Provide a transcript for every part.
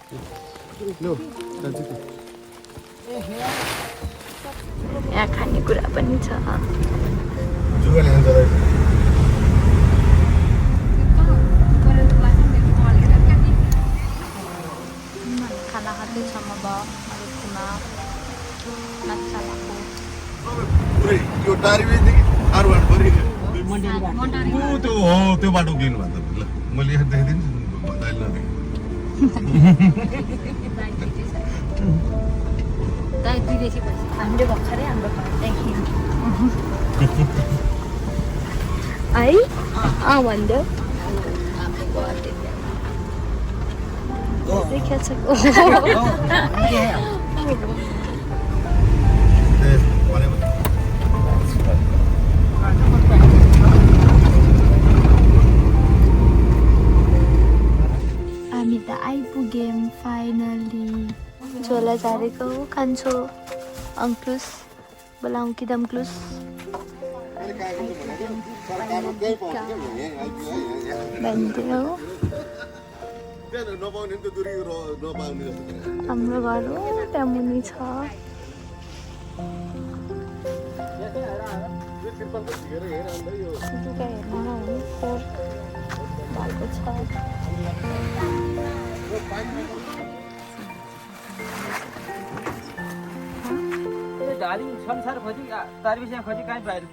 यहाँ खानेकुरा पनि छ खाना खाँदैछ म मलेसीमा नक्सा लगाएको त्यो बाटो गेनु भयो त मैले देखाइदिन्छु हामीले भर्खरै हाम्रो घर देखियो है भन्दै देखिया छ हामी त आइपुग्यौँ फाइनली झोला झारेको कान्छो अङ्क्लुस बोलाउँ कि दमक्लुस भन्थ्यो हाम्रो घर हो त्यहाँ मुनि छ हेर्नु नहुने फोहोर भएको छ दारी संसार खोजी दारी विषय खोजी कहीँ पाएन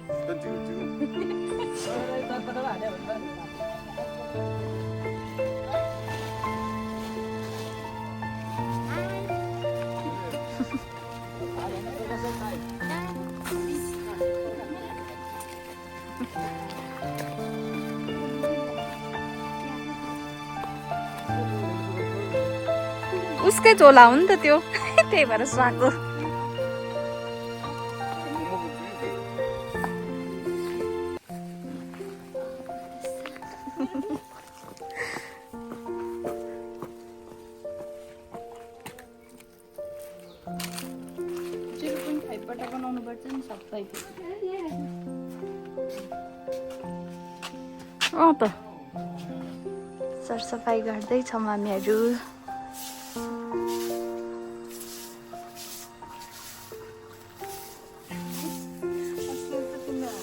उसकै झोला हो नि त त्यो त्यही भएर सुहाएको त सरसफाइ गर्दैछौँ हामीहरू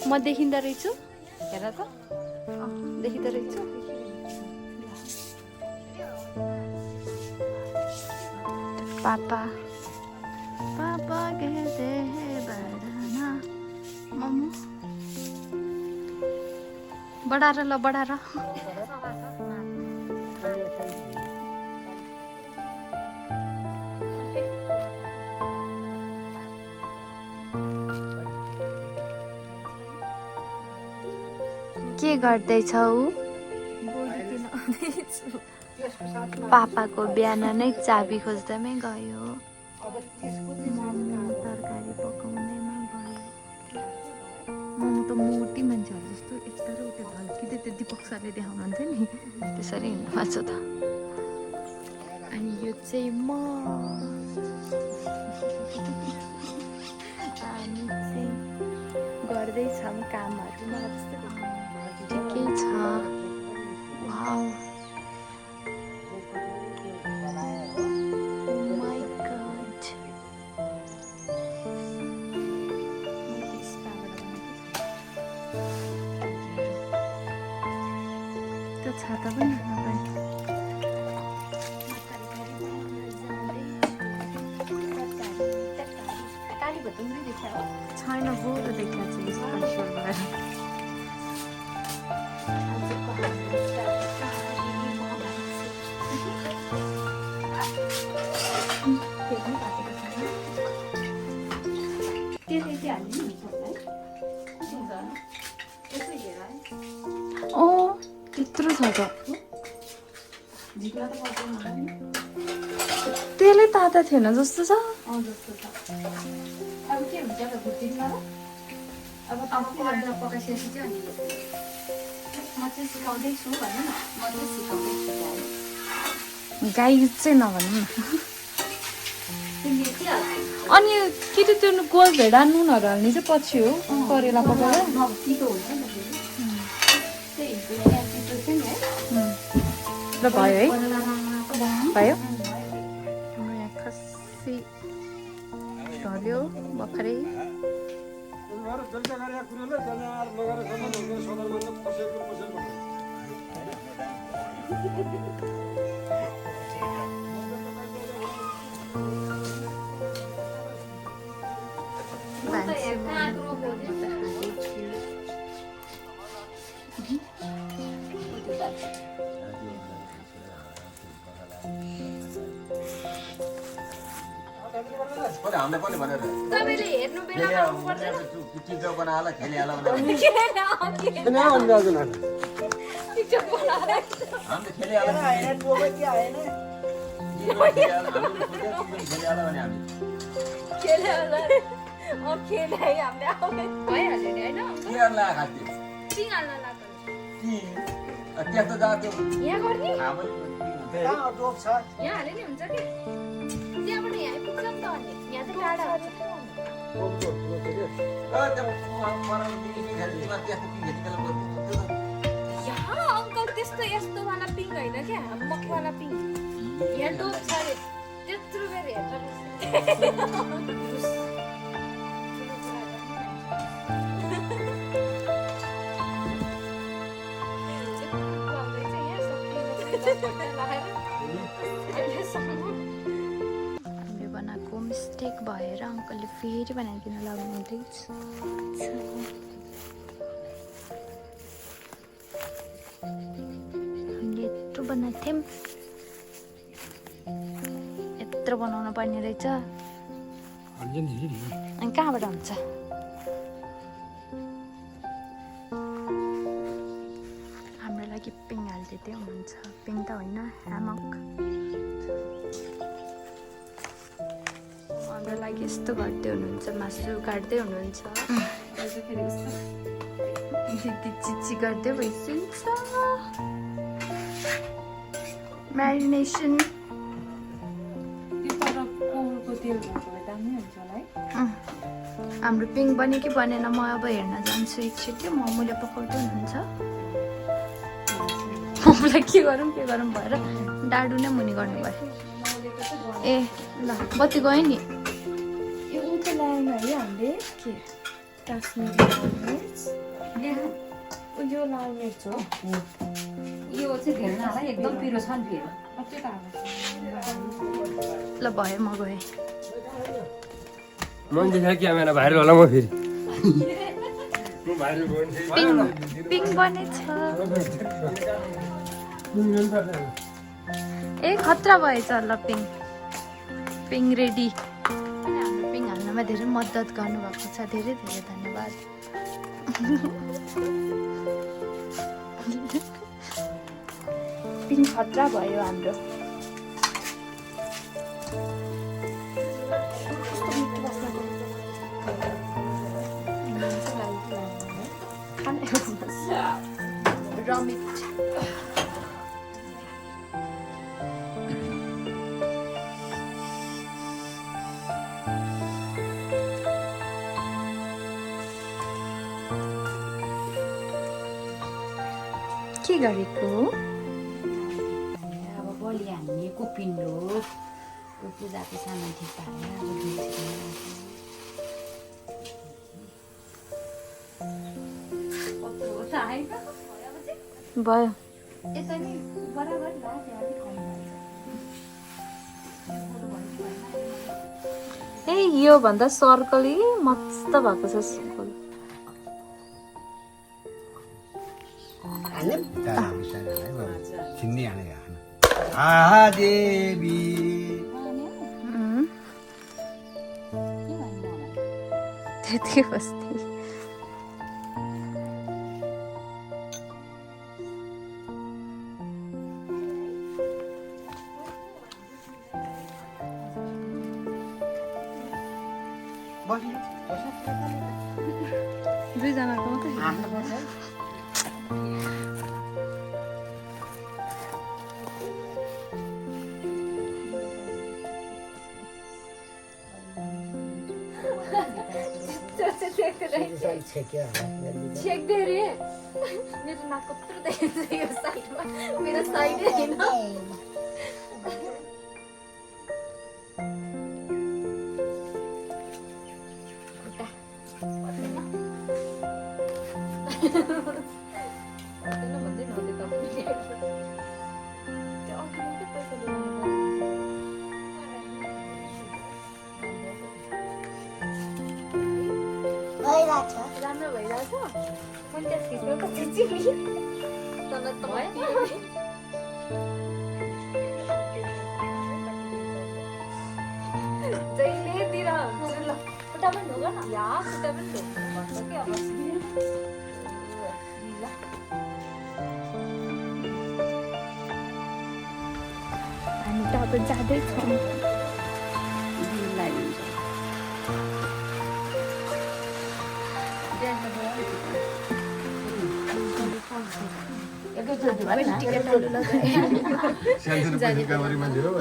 म देखिँदो रहेछु हेर त देखिँदो रहेछु पापा पापा कहते हैं बड़ाना मम्मी बढाएर ल बढाएर के गर्दैछौ पापाको बिहान नै चाबी खोज्दैमै गयो मम्मी तरकारी पकाउँदैमा गयो मोमो त मोटी मान्छेहरू जस्तो यता र उता ढल्किँदै त्यो दिपक सरले देखाउनुहुन्छ नि त्यसरी हिँड्नु भएको छ त अनि यो चाहिँ म हामी चाहिँ गर्दैछौँ कामहरू मलाई त्यस्तो ठिकै छ वाउ छाता पनि छैन बहुत देखिया छ स्पेसल भएर त्यत्रो छ त त्यसले ताता थिएन जस्तो छ अब के हुन्छ त भुटिनमा अब पकाएर पकाइसकेपछि चाहिँ अनि म चाहिँ सिकाउँदैछु भनौँ न म चाहिँ सिकाउँदैछु गाई चाहिँ नभनौँ न अनि कि त्यो गोल भेडा नुनहरू हाल्ने चाहिँ पछि हो करेला पकाएर तितो हुन्छ ल भयो है भयो भर्खरै हामीले पनि भनेर तपाईँले हेर्नु बेलामा आउनु पर्दैन टिकटक बनाएर खेलिहाल हामीले भइहाल्यो नि होइन पिङ हाल्न लाग्छ त्यस्तो जातो यहाँ गर्ने हाम्रो यहाँ हाले नि हुन्छ कि त्यहाँबाट यहाँ आइपुग्छ नि त अनि यहाँ त टाढा यहाँ अङ्कल त्यस्तो यस्तो वाला पिङ होइन क्या मकवाला पिङ यहाँ डोप छ अरे त्यत्रो बेर हामीले बनाएको मिस्टेक भएर अङ्कलले फेरि बनाइदिन लाग्नुहुँदैछ हामीले यत्रो बनाएको थियौँ यत्रो बनाउनु पर्ने रहेछ अनि कहाँबाट हुन्छ हाम्रो लागि पिङ हालिदिँदै हुनुहुन्छ पिङ त होइन ह्यामक हाम्रो लागि यस्तो गर्दै हुनुहुन्छ मासु काट्दै हुनुहुन्छ दिदी चिची गर्दै भइसक्छ म्यारिनेसन हाम्रो पिङ बन्यो कि बनेन म अब हेर्न जान्छु एकचोटि मोमोले पकाउँदै हुनुहुन्छ मोमोलाई के गरौँ भएर डाडु नै मुनि गर्नुभयो ए ल बत्ती गयो नि यो उता ल्याएन है हामीले के काश्मिरी यो लाल मिर्च हो यो चाहिँ धेरै नहाल एकदम पिरो छ नि फेरि ल भयो म गएँ मन देखा क्यामेरा भाइरल होला म फेरि पिङ पिङ बनेछ ए खतरा भएछ ल पिङ रेडी हाम्रो पिङ हाल्नमा धेरै मद्दत गर्नुभएको छ धेरै धेरै धन्यवाद पिङ खतरा भयो हाम्रो रमिट के गरेको अब बलि हान्ने कुपिन्डो पूजाको सामान ठिक पारेर भयो यता नि बराबर ए यो भन्दा सर्कल मस्त भएको छ सर्कल देवी त्यति बस्ती दुईजनाको मात्रै छेक्दै रे मेरो नाक कत्रो देखिन्छ यो साइडमा मेरो साइडै होइन राम्रो भइरहेछ मैले त्यस खिच्नु कति चिनी तल त जहिले तिर हुन्छ ल खुट्टा पनि ढोग न या खुट्टा पनि ढोग भन्छ कि अब ल हामी त अब जाँदैछौँ दिनलाई हुन्छ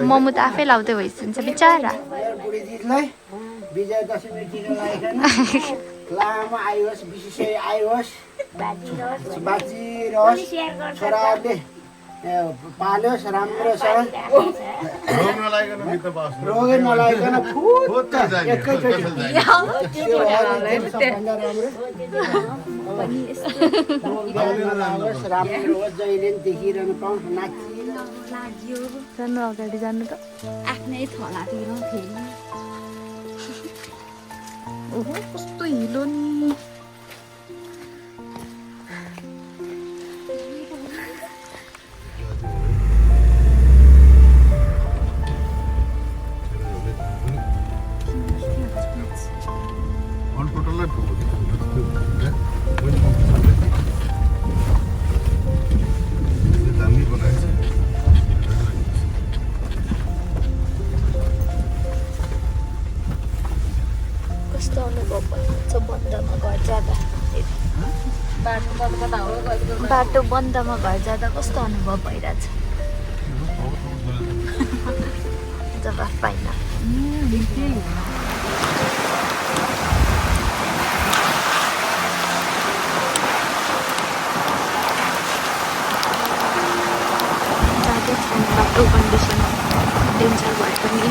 मोमो त आफै लाउँदै भइसक्छ बिचारा बुढीजीलाई विजय दशमी टिका लगाइकन लामो आयोस् विशेष आयोस् बाँचिरहोस् छोराहरूले पाल्योस् राम्रोसँग रोग नलागिकन भित्र बस्नु रोगै नलागिकन फुत्त एकैचोटि सबभन्दा राम्रो रोग राम्रो होस् जहिले पनि देखिरहनु पाउँ नाचिरहनु जानु अगाडि जानु त आफ्नै थलातिर फेरि ओहो कस्तो हिलो नि टोटललाई दामी बनाएछ कस्तो अनुभव भइरहेछ बन्दमा घर जाँदा बाटो बन्दमा घर जाँदा कस्तो अनुभव भइरहेछ जवाफ पाइन बाटो कन्डिसन डेन्जर भए पनि